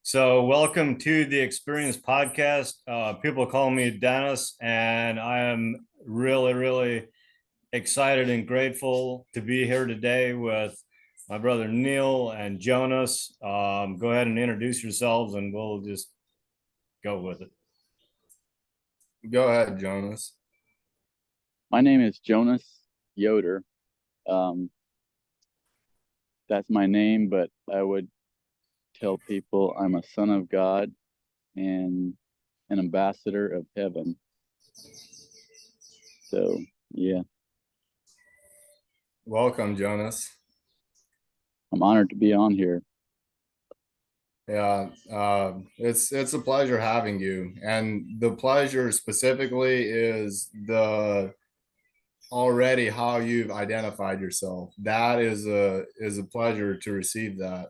So, welcome to the Experience Podcast. People call me Dennis, and I am really excited and grateful to be here today with my brother Neal and Jonas. Go ahead and introduce yourselves, and we'll just go with it. Go ahead, Jonas. My name is Jonas Yoder. Um, that's my name, but I would tell people I'm a son of God and an ambassador of heaven. So, yeah, Welcome, Jonas. I'm honored to be on here. Yeah, it's a pleasure having you, and the pleasure specifically is the already how you've identified yourself. That is a pleasure to receive that.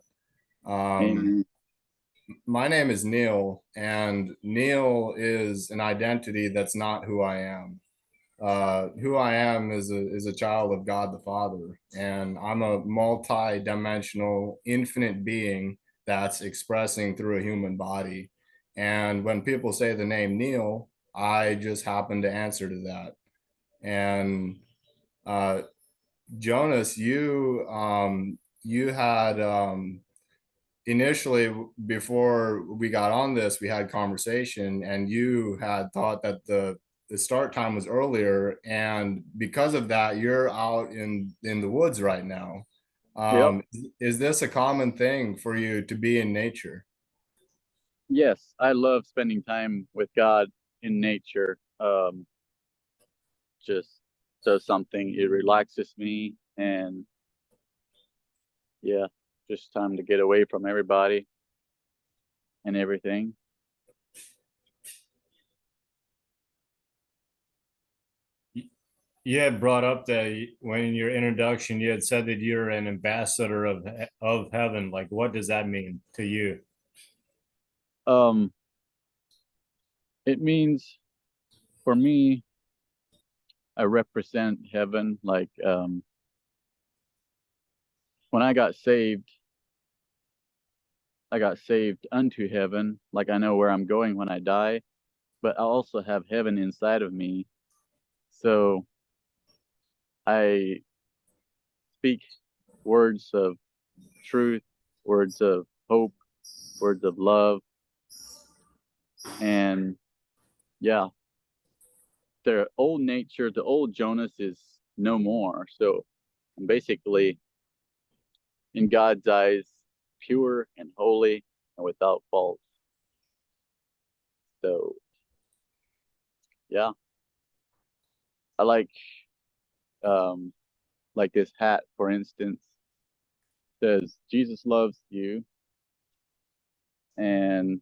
Amen. My name is Neal, and Neal is an identity that's not who I am. Who I am is a child of God the Father, and I'm a multi-dimensional, infinite being that's expressing through a human body. And when people say the name Neal, I just happen to answer to that. And uh, Jonas, you had initially, before we got on this, we had conversation, and you had thought that the start time was earlier, and because of that you're out in the woods right now. Yep. Is this a common thing for you to be in nature? Yes, I love spending time with God in nature. Just does something, it relaxes me, and yeah, just time to get away from everybody and everything. You had brought up that when in your introduction, you had said that you're an ambassador of heaven. Like, what does that mean to you? Um, it means for me, I represent heaven. Like, when I got saved unto heaven. Like, I know where I'm going when I die, but I also have heaven inside of me. So I speak words of truth, words of hope, words of love. And yeah, the old nature, the old Jonas is no more. So I'm basically, in God's eyes, pure and holy and without fault. So yeah, I like this hat, for instance, says Jesus loves you, and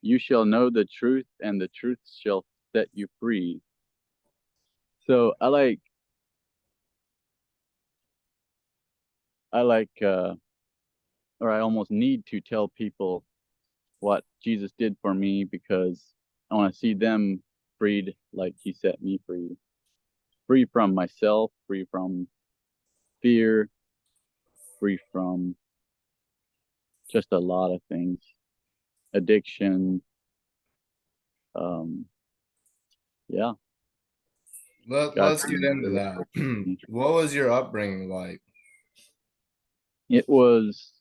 you shall know the truth, and the truth shall set you free. So I or I almost need to tell people what Jesus did for me, because I want to see them freed like he set me free. Free from myself, free from fear, free from just a lot of things. Addiction. Um, yeah. Let's get into that. What was your upbringing like? It was,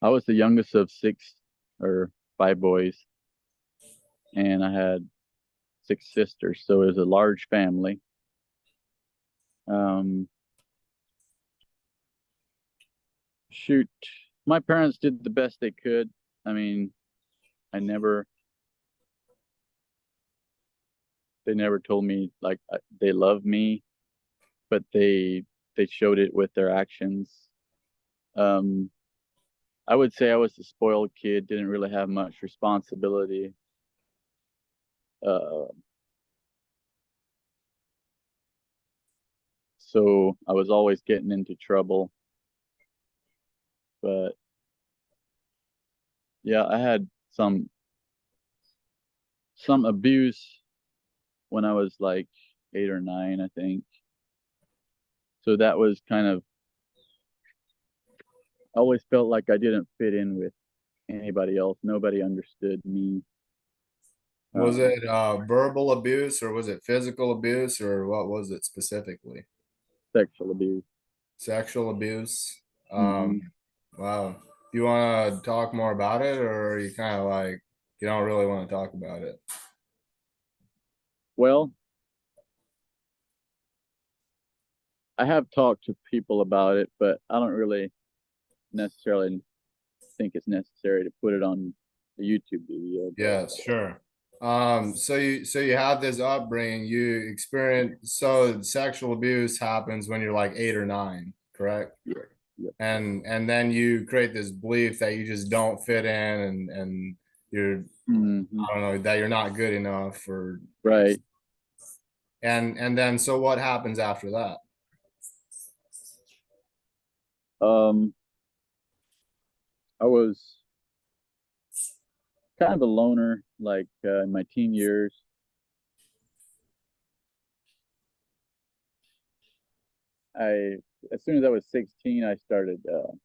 I was the youngest of six or five boys, and I had six sisters, so it was a large family. Um, shoot, my parents did the best they could. I mean, I never, they never told me like they love me, but they showed it with their actions. Um, I would say I was a spoiled kid, didn't really have much responsibility. Uh, so I was always getting into trouble. But yeah, I had some abuse when I was like 8 or 9, I think. So that was kind of, I always felt like I didn't fit in with anybody else. Nobody understood me. Was it verbal abuse, or was it physical abuse, or what was it specifically? Sexual abuse. Sexual abuse. Mhm. Wow. Do you want to talk more about it, or are you kind of like you don't really want to talk about it? Well, I have talked to people about it, but I don't really necessarily think it's necessary to put it on a YouTube video. Yes. Sure. So you have this upbringing, you experience, so sexual abuse happens when you're like 8 or 9, correct? Yeah. Yep. And then you create this belief that you just don't fit in, and you're, Hmm. I don't know, that you're not good enough, or Right. and then so what happens after that? Um, I was kind of a loner, like in my teen years. I, as soon as I was 16, I started, you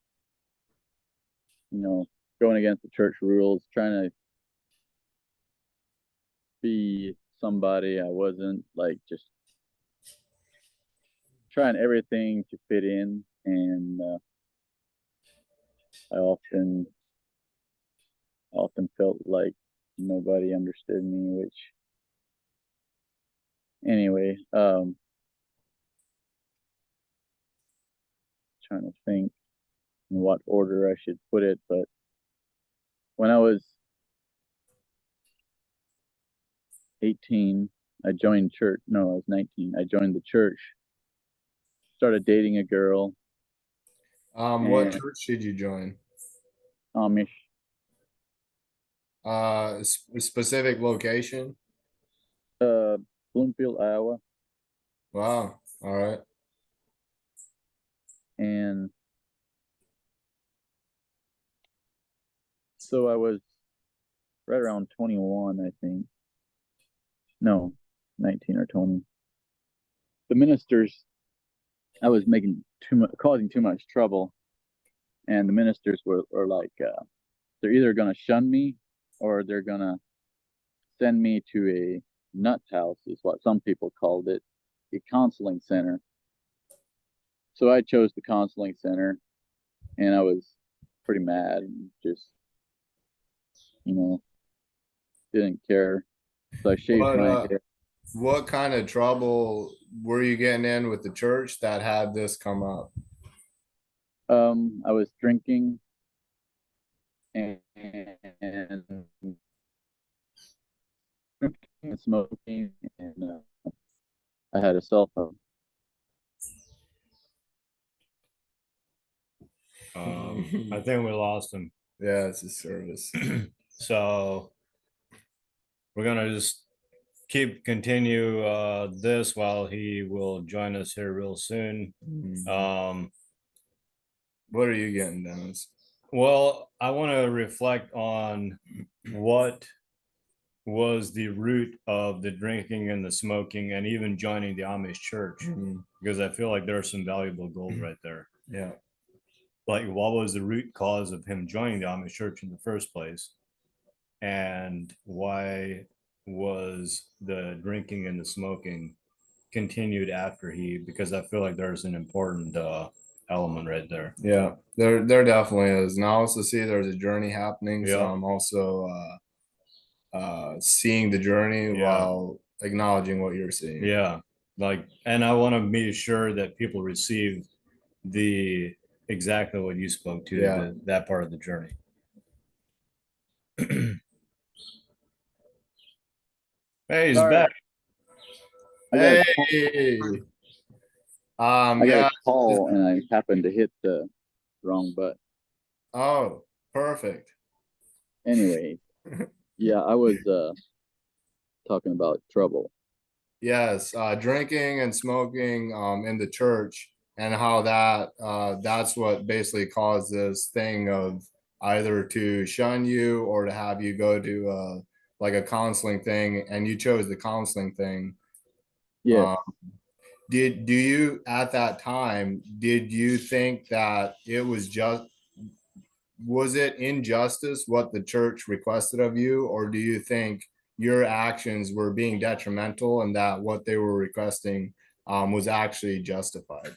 know, going against the church rules, trying to be somebody I wasn't, like just trying everything to fit in. And I often felt like nobody understood me, which anyway, trying to think in what order I should put it, but when I was 18, I joined church. No, I was 19. I joined the church, started dating a girl, What and church did you join? Amish, Specific location? Bloomfield, Iowa. Wow. All right. And so I was right around 21, I think. No, 19 or 20. The ministers, I was making too much, causing too much trouble. And the ministers were like, they're either going to shun me or they're going to send me to a nut house, is what some people called it, a counseling center. So I chose the counseling center, and I was pretty mad and just, you know, didn't care. So I shaved What my uh hair. what kind of trouble were you getting in with the church that had this come up? I was drinking and drinking and smoking, and I had a cell phone. I think we lost him. Yeah, it's a service. So we're gonna just continue this while he will join us here real soon. What are you getting, Dennis? Well, I want to reflect on what was the root of the drinking and the smoking and even joining the Amish church, because I feel like there's some valuable gold right there. Yeah. Like, what was the root cause of him joining the Amish church in the first place? And why was the drinking and the smoking continued after he? Because I feel like there's an important element right there. Yeah, there definitely is. And I also see there's a journey happening. So Yeah. I'm also seeing the journey Yeah. while acknowledging what you're seeing. Yeah. Like, and I want to be sure that people receive the exactly what you spoke to, Yeah. that part of the journey. Hey, he's Sorry, back. I got a Hey. I got Yeah. a call and I happened to hit the wrong button. Oh, perfect. Anyway, yeah, I was talking about trouble. Yes, drinking and smoking in the church, and how that's what basically caused this thing of either to shun you or to have you go to like a counseling thing, and you chose the counseling thing. Yeah. Do you at that time, did you think that it was just was it injustice what the church requested of you, or do you think your actions were being detrimental and that what they were requesting was actually justified?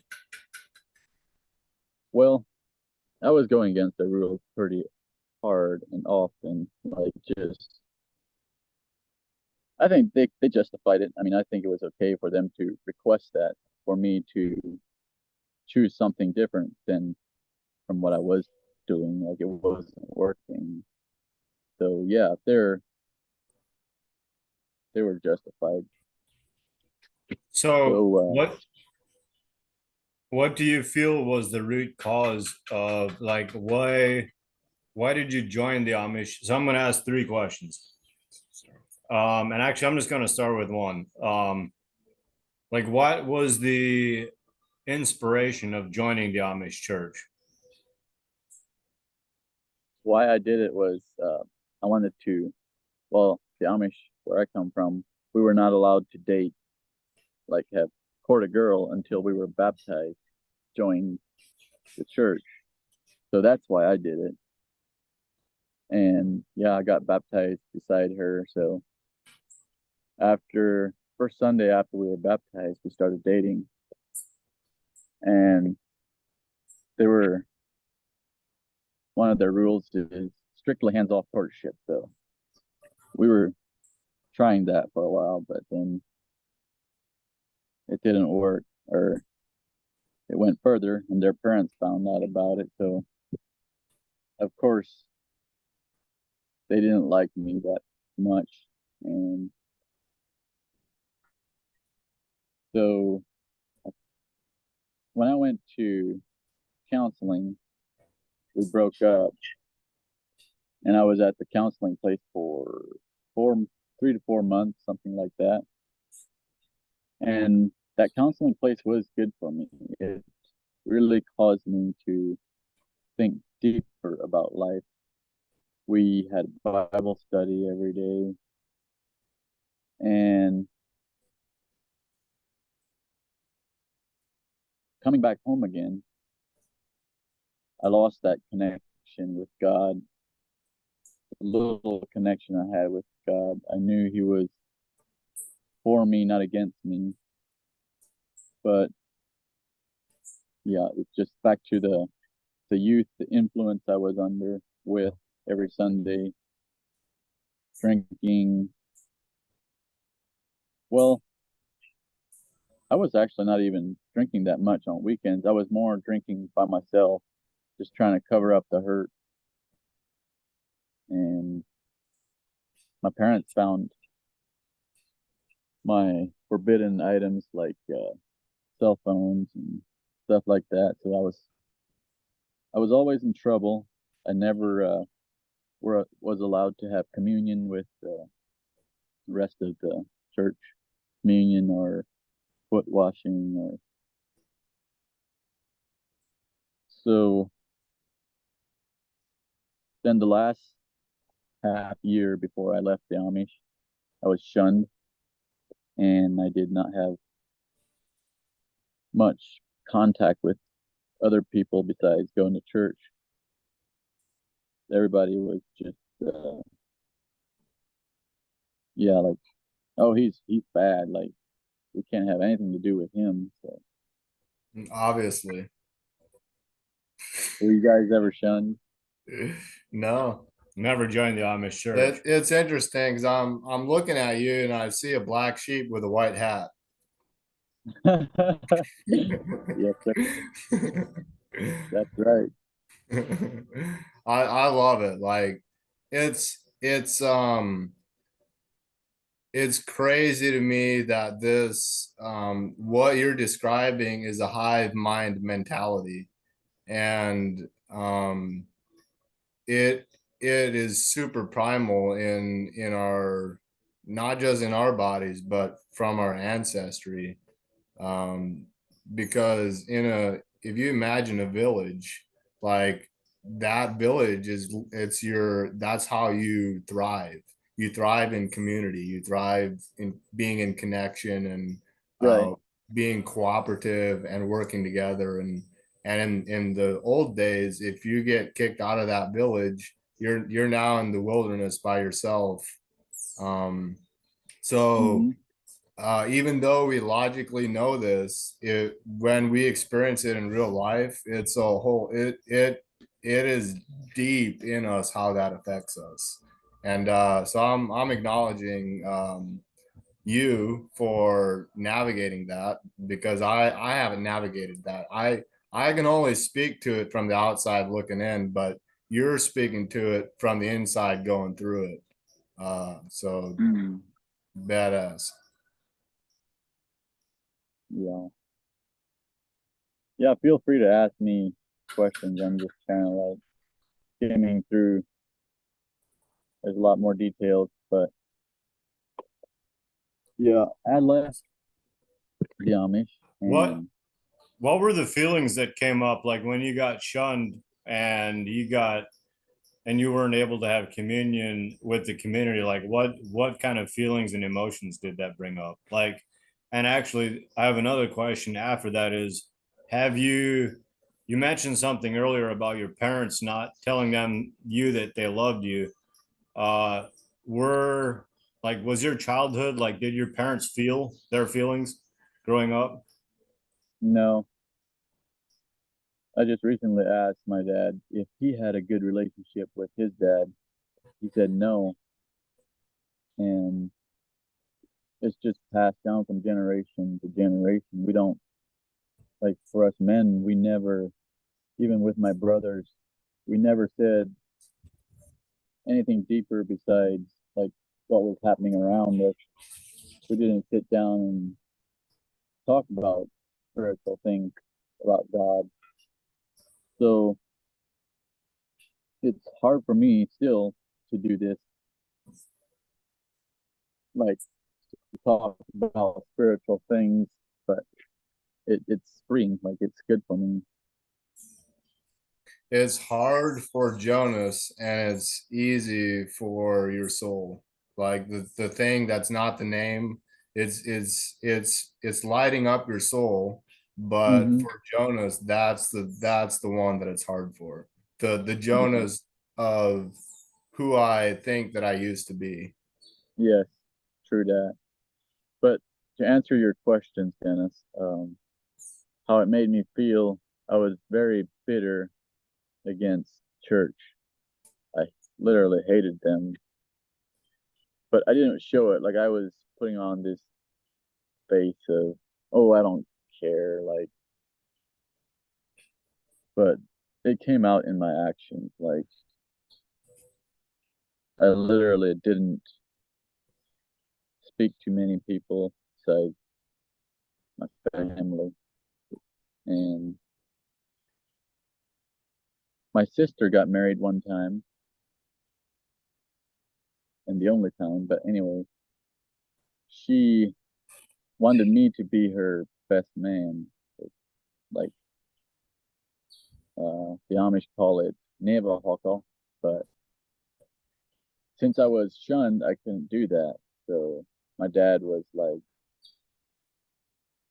Well, I was going against the rules pretty hard and often, like just I think they justified it. I mean, I think it was okay for them to request that, for me to choose something different than from what I was doing. Like, it wasn't working. So yeah, they were justified. So So what do you feel was the root cause of, like, why did you join the Amish? So I'm going to ask three questions. And actually, I'm just going to start with one. Like, what was the inspiration of joining the Amish church? why I did it was I wanted to. Well, the Amish where I come from, we were not allowed to date, like have court a girl until we were baptized, join the church. So that's why I did it. And yeah, I got baptized beside her. So after first Sunday after we were baptized, we started dating. And they were one of their rules is strictly hands-off courtship. So we were trying that for a while, but then it didn't work, or it went further, and their parents found out about it. So of course they didn't like me that much, and so when I went to counseling, we broke up, and I was at the counseling place for 3 to 4 months, something like that. And that counseling place was good for me. It really caused me to think deeper about life. We had Bible study every day, and coming back home again, I lost that connection with God. The little connection I had with God, I knew He was for me, not against me. But yeah, it's just back to the youth, the influence I was under with every Sunday, drinking. Well, I was actually not even drinking that much on weekends. I was more drinking by myself, just trying to cover up the hurt. And my parents found my forbidden items like cell phones and stuff like that. So I was always in trouble. I never was allowed to have communion with the rest of the church, communion or foot washing, or so. Then the last half year before I left the Amish, I was shunned, and I did not have much contact with other people besides going to church. Everybody was just yeah, like, oh, he's bad, like we can't have anything to do with him. So Obviously. were you guys ever shunned? No. Never joined the Amish church. It's interesting because I'm looking at you and I see a black sheep with a white hat. Yes, sir. That's right. I love it. Like it's it's crazy to me that this what you're describing is a hive mind mentality, and it it is super primal in our, not just in our bodies but from our ancestry. um because in a, if you imagine a village, like that village is, it's your, that's how you thrive. You thrive in community, you thrive in being in connection and Right. being cooperative and working together. And in the old days, if you get kicked out of that village, you're now in the wilderness by yourself. Um, so Mm-hmm. even though we logically know this, when we experience it in real life, it's a whole it is deep in us how that affects us. And so I'm acknowledging you for navigating that, because I haven't navigated that. I can only speak to it from the outside looking in, but you're speaking to it from the inside going through it. So Mm. badass. Yeah. Yeah, feel free to ask me questions. I'm just kind of like skimming through. There's a lot more details, but yeah, I left the Amish What and what were the feelings that came up like when you got shunned and you weren't able to have communion with the community? Like what kind of feelings and emotions did that bring up? Like, and actually I have another question after that is, have you mentioned something earlier about your parents not telling them you that they loved you. Uh were like, was your childhood like, did your parents feel their feelings growing up? no, I just recently asked my dad if he had a good relationship with his dad. He said no, and it's just passed down from generation to generation. We don't, like, for us men, we never, even with my brothers, we never said anything deeper besides like what was happening around us. We didn't sit down and talk about spiritual things, about God. So it's hard for me still to do this, like to talk about spiritual things, but it's freeing, like it's good for me. It's hard for Jonas and it's easy for your soul. Like the thing that's not the name, it's lighting up your soul. But Mm-hmm. for Jonas, that's the one that it's hard for. The Yeah. Jonas of who I think that I used to be. Yes, true that. But to answer your questions, Dennis, how it made me feel, I was very bitter against church. I literally hated them, but I didn't show it. Like I was putting on this face of, oh, I don't care. Like, but it came out in my actions. Like I literally didn't speak to many people besides my family. And my sister got married one time, and the only time. But anyway, she wanted me to be her best man. Like the Amish call it Neva, but since I was shunned, I couldn't do that. So my dad was like,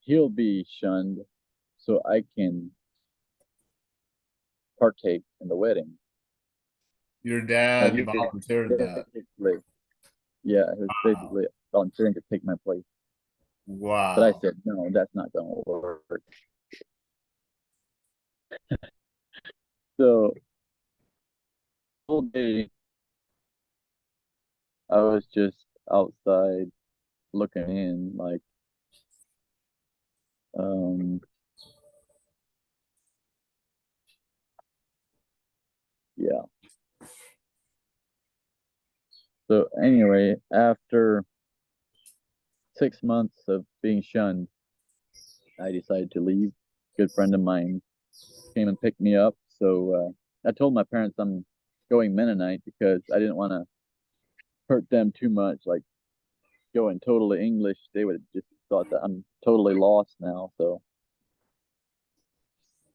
he'll be shunned so I can partake in the wedding. Your Like dad he was volunteered that. basically, yeah, he was Wow. basically volunteering to take my place. But I Wow. said, no, that's not going to work. So all day I was just outside looking in, like, um, yeah. So anyway, after 6 months of being shunned, I decided to leave. A good friend of mine came and picked me up. So I told my parents I'm going Mennonite because I didn't want to hurt them too much. Like going totally English, they would have just thought that I'm totally lost now. So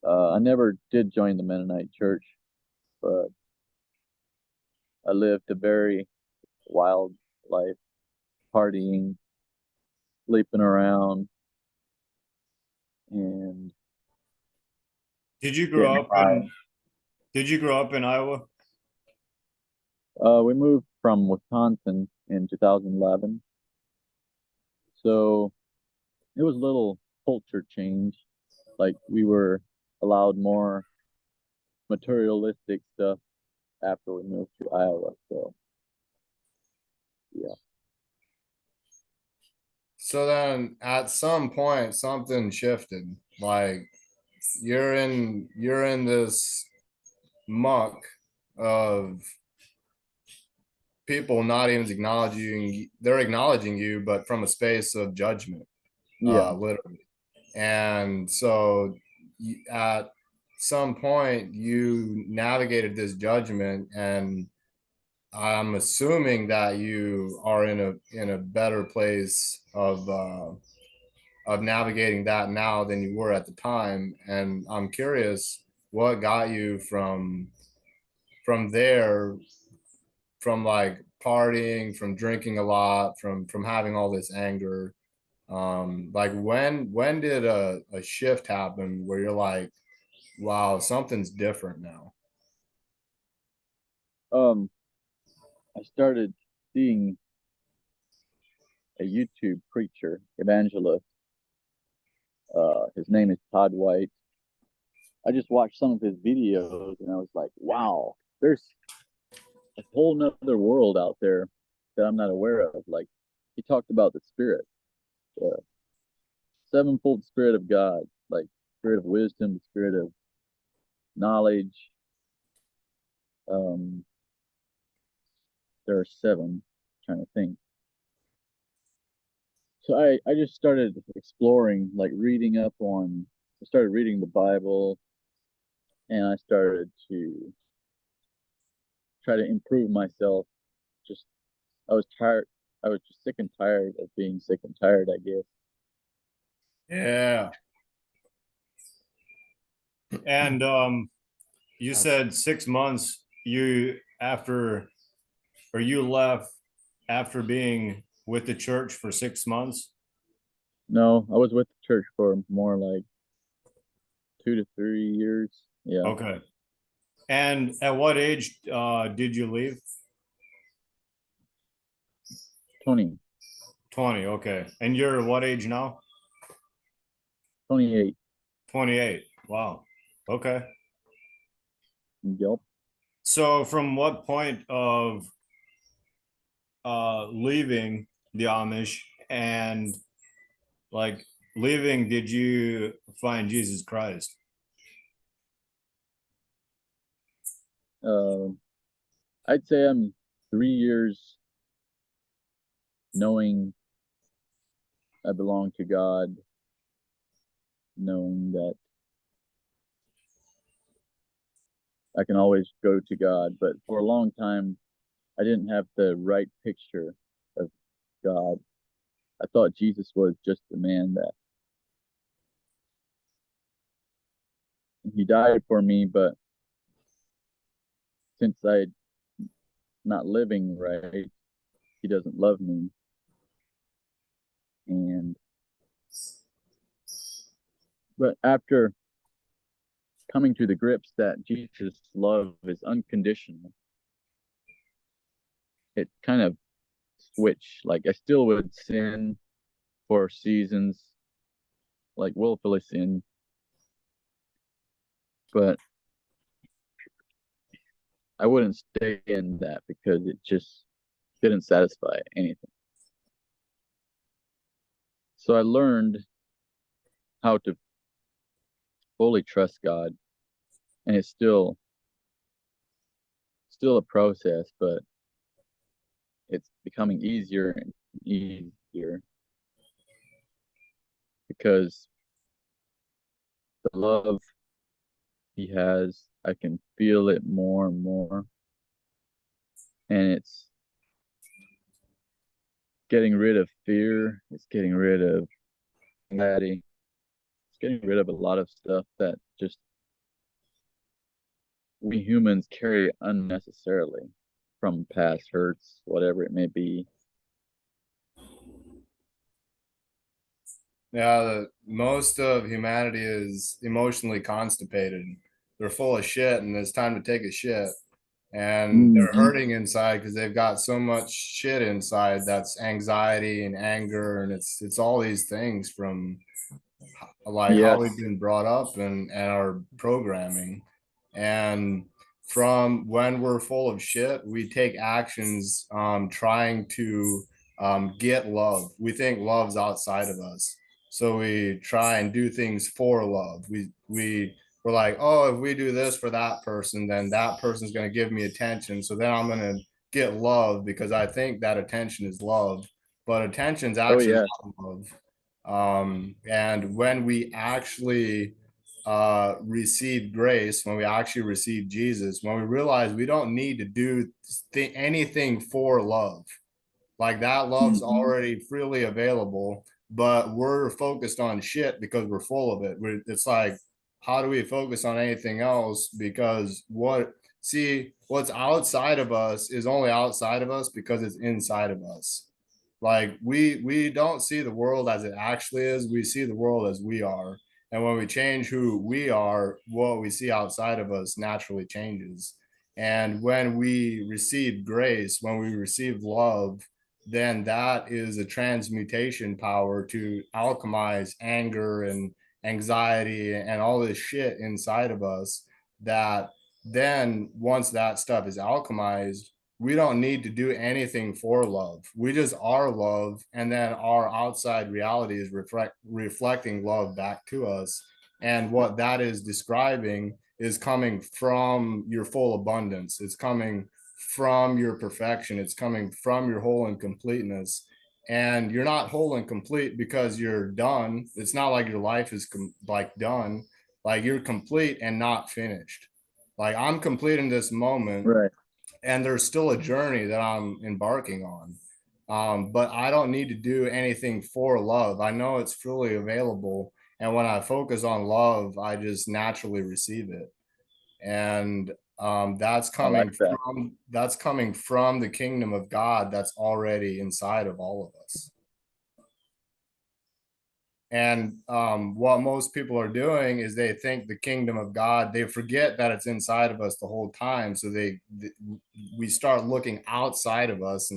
I never did join the Mennonite church, but I lived a very wild life, partying, sleeping around, and Did you getting grow up high. in Iowa? We moved from Wisconsin in 2011, so it was a little culture change. Like we were allowed more materialistic stuff after we moved to Iowa. So yeah. So then at some point something shifted. Like you're in this muck of people not even acknowledging, they're acknowledging you, but from a space of judgment, Yeah. literally. And so at some point you navigated this judgment, and I'm assuming that you are in a better place of navigating that now than you were at the time. And I'm curious what got you from there, from like partying, from drinking a lot, from having all this anger. Like when did a shift happen where you're like, wow, something's different now? Um, I started seeing a YouTube preacher, evangelist. His name is Todd White. I just watched some of his videos and I was like, wow, there's a whole nother world out there that I'm not aware of. Like he talked about the spirit, the sevenfold spirit of God, like spirit of wisdom, the spirit of knowledge. Um, there are seven. I'm trying to think. So I just started exploring, like reading up on. I started reading the Bible, and I started to try to improve myself. Just I was tired. I was just sick and tired of being sick and tired, I guess. Yeah. And you said 6 months you left after being with the church for 6 months. No, I was with the church for more like 2 to 3 years. Yeah, Okay. And at what age did you leave? 20, 20. Okay. And you're what age now? 28. 28. Wow. Okay. Yep. So from what point of leaving the Amish and like leaving did you find Jesus Christ? Uh, I'd say I'm 3 years knowing I belong to God, knowing that I can always go to God. But for a long time, I didn't have the right picture of God. I thought Jesus was just the man that he died for me, but since I'm not living right, he doesn't love me. And but after coming to the grips that Jesus' love is unconditional, it kind of switched. Like I still would sin for seasons, like willfully sin, but I wouldn't stay in that because it just didn't satisfy anything. So I learned how to fully trust God, and it's still a process, but it's becoming easier and easier because the love he has, I can feel it more and more, and it's getting rid of fear. It's getting rid of anxiety. It's getting rid of a lot of stuff that just we humans carry unnecessarily from past hurts, whatever it may be. Yeah, most of humanity is emotionally constipated. They're full of shit, and it's time to take a shit. And they're Mhm. hurting inside because they've got so much shit inside that's anxiety and anger, and it's all these things from like how Yes. we've been brought up and our programming. And from when we're full of shit, we take actions trying to get love. We think love's outside of us. So we try and do things for love. We're like, oh, if we do this for that person, then that person's going to give me attention. So then I'm going to get love because I think that attention is love. But attention's Oh actually yeah. not love. And when we actually receive grace, when we actually receive Jesus, when we realize we don't need to do anything for love, like that love's Mhm. already freely available, but we're focused on shit because we're full of it. It's like, how do we focus on anything else? Because what's outside of us is only outside of us because it's inside of us. Like we don't see the world as it actually is. We see the world as we are. And when we change who we are, what we see outside of us naturally changes. And when we receive grace, when we receive love, then that is a transmutation power to alchemize anger and anxiety and all this shit inside of us. That then once that stuff is alchemized, we don't need to do anything for love. We just are love, and then our outside reality is reflecting love back to us. And what that is describing is coming from your full abundance. It's coming from your perfection. It's coming from your whole and completeness. And you're not whole and complete because you're done. It's not like your life is like done. Like you're complete and not finished. Like I'm complete in this moment, Right. and there's still a journey that I'm embarking on. But I don't need to do anything for love. I know it's fully available. And when I focus on love, I just naturally receive it. And I like that. that's coming from the kingdom of God that's already inside of all of us. And what most people are doing is they think the kingdom of God, they forget that it's inside of us the whole time. So we start looking outside of us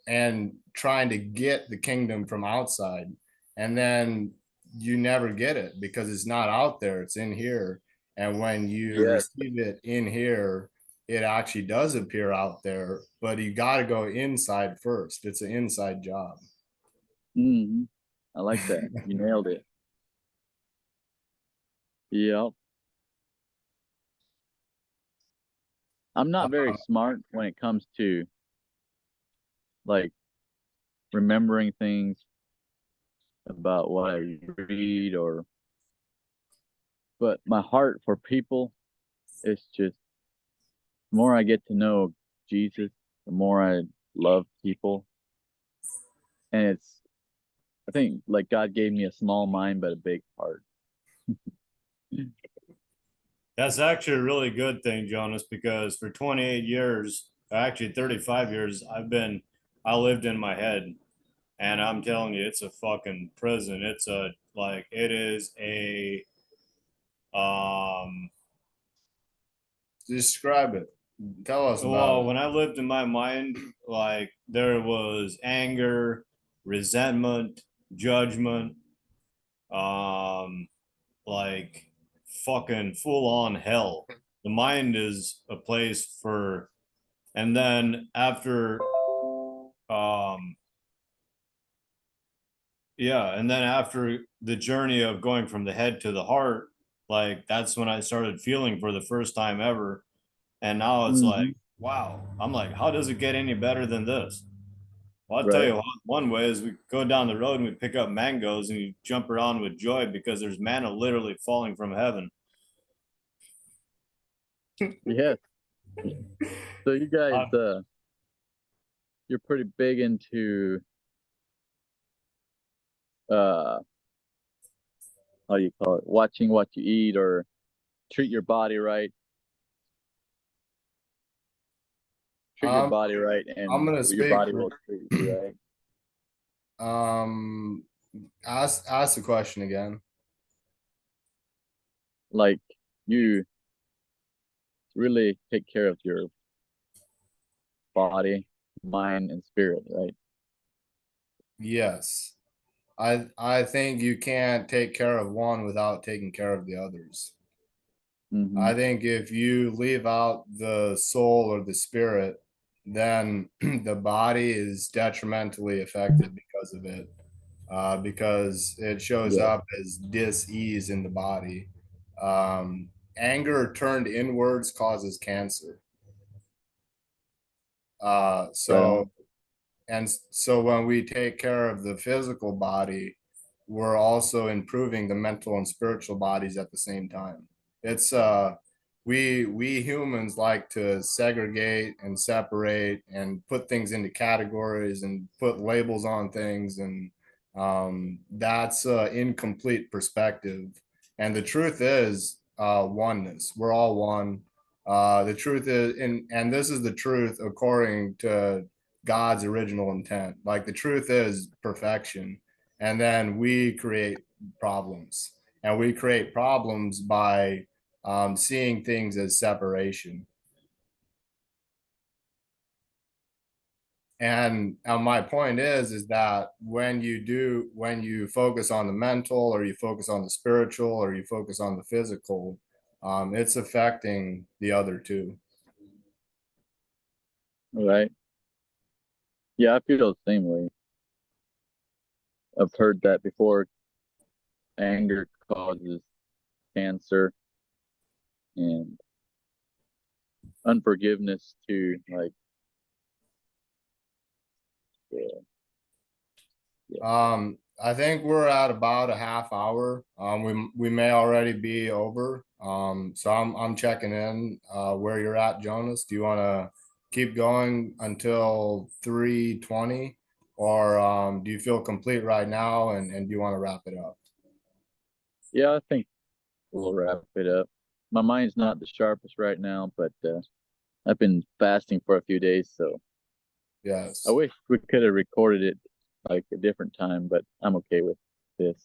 and trying to get the kingdom from outside. And then you never get it because it's not out there, it's in here. And when you Yes. receive it in here, it actually does appear out there, but you got to go inside first. It's an inside job. Mhm. I like that. You nailed it. Yep. I'm not very smart when it comes to like remembering things about what I read or but my heart for people is just the more I get to know Jesus, the more I love people. And it's I think like God gave me a small mind but a big heart. That's actually a really good thing, Jonas, because for 28 years, actually 35 years, I lived in my head. And I'm telling you, it's a fucking prison. It is um, Describe it. Tell us about well, it. when I lived in my mind, like there was anger, resentment, judgment, um, like fucking full on hell. The mind is a place for, and then um, after the journey of going from the head to the heart, like that's when I started feeling for the first time ever. And now it's like, Hmm. wow, I'm like, how does it get any better than this? Well, I'll tell Right. you one way is we go down the road and we pick up mangoes and you jump around with joy because there's manna literally falling from heaven. Yes. So you guys Uh, you're pretty big into uh how do you call it? Watching what you eat or treat your body right. Treat your Um, body right I'm and gonna your speak body for will treat you right. um Ask the question again. Like you really take care of your body, mind, and spirit, right? Yes. I think you can't take care of one without taking care of the others. Mm-hmm. I think if you leave out the soul or the spirit, then the body is detrimentally affected because of it, because it shows Yeah. up as dis-ease in the body. Anger turned inwards causes cancer. Uh, Right so on. so when we take care of the physical body, we're also improving the mental and spiritual bodies at the same time. It's we humans like to segregate and separate and put things into categories and put labels on things, and that's incomplete perspective. And the truth is oneness. We're all one. The truth is, and this is the truth according to God's original intent. Like the truth is perfection. And then we create problems. And we create problems by seeing things as separation. And my point is that when you focus on the mental, or you focus on the spiritual, or you focus on the physical, it's affecting the other two. All right. Yeah, I feel the same way. I've heard that before. Anger causes cancer, and unforgiveness too. Like, yeah, yeah. I think we're at about a half hour. We may already be over. So I'm checking in where you're at, Jonas. Do you want to keep going until 3:20, or do you feel complete right now, and do you want to wrap it up? Yeah, I think we'll wrap it up. My mind's not the sharpest right now, but I've been fasting for a few days, so I Yes. wish we could have recorded it like a different time, but I'm okay with this.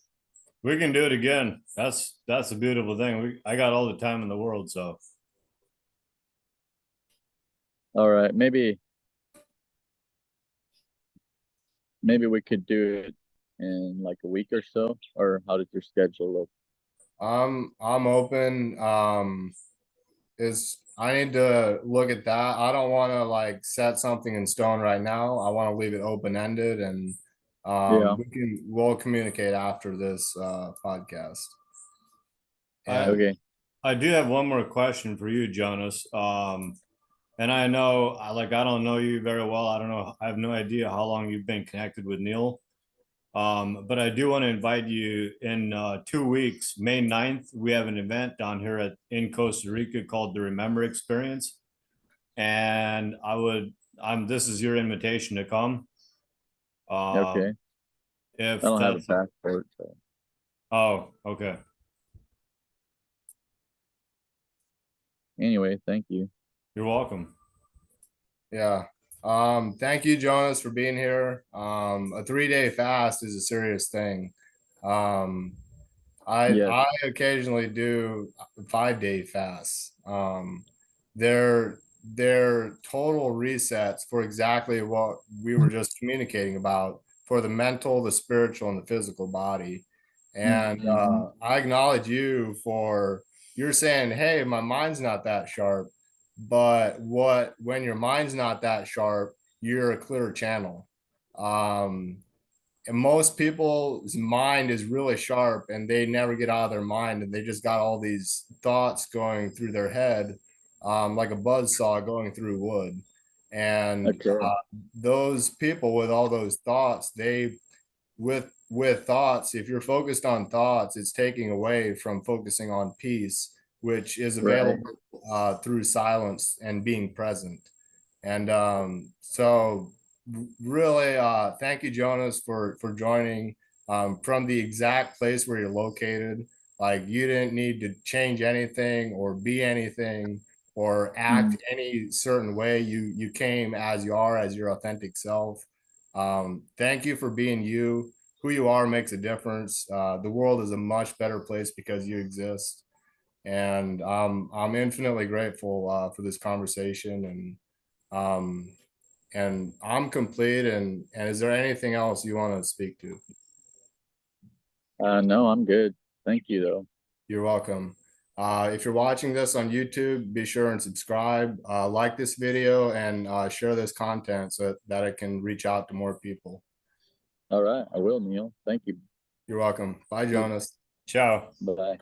We can do it again. That's a beautiful thing. I got all the time in the world, so All right, maybe we could do it in like a week or so, or how does your schedule look? I'm open. Is I need to look at that. I don't want to like set something in stone right now. I want to leave it open ended, and Yeah. we'll communicate after this podcast. I And Okay. I do have one more question for you, Jonas. And I know I don't know you very well. I don't know. I have no idea how long you've been connected with Neal. But I do want to invite you in 2 weeks, May 9th. We have an event down here in Costa Rica called the Remember Experience. And this is your invitation to come. Okay. Um, I if don't have a that's, passport, so oh, okay. anyway, thank you. You're welcome. yeah. Thank you, Jonas, for being here. A 3-day fast is a serious thing. Um, Yes. I occasionally do 5-day fasts. They're total resets for exactly what we were just communicating about, for the mental, the spiritual, and the physical body. And Mm-hmm. I acknowledge you for you're saying, hey, my mind's not that sharp, but what when your mind's not that sharp, you're a clear channel. Um, and most people's mind is really sharp, and they never get out of their mind, and they just got all these thoughts going through their head, like a buzz saw going through wood. And Okay. those people with all those thoughts, they with thoughts, if you're focused on thoughts, it's taking away from focusing on peace, which is Right. available through silence and being present. And so really thank you, Jonas, for joining from the exact place where you're located. Like you didn't need to change anything or be anything or Mm. act any certain way. You came as you are, as your authentic self. Thank you for being you. who you are makes a difference. The world is a much better place because you exist. And I'm infinitely grateful for this conversation, and I'm complete. And is there anything else you want to speak to? No, I'm good. Thank you though. You're welcome. If you're watching this on YouTube, be sure and subscribe, like this video, and share this content so that it can reach out to more people. All right, I will, Neal. Thank you. You're welcome. Bye, Jonas. Ciao. Bye.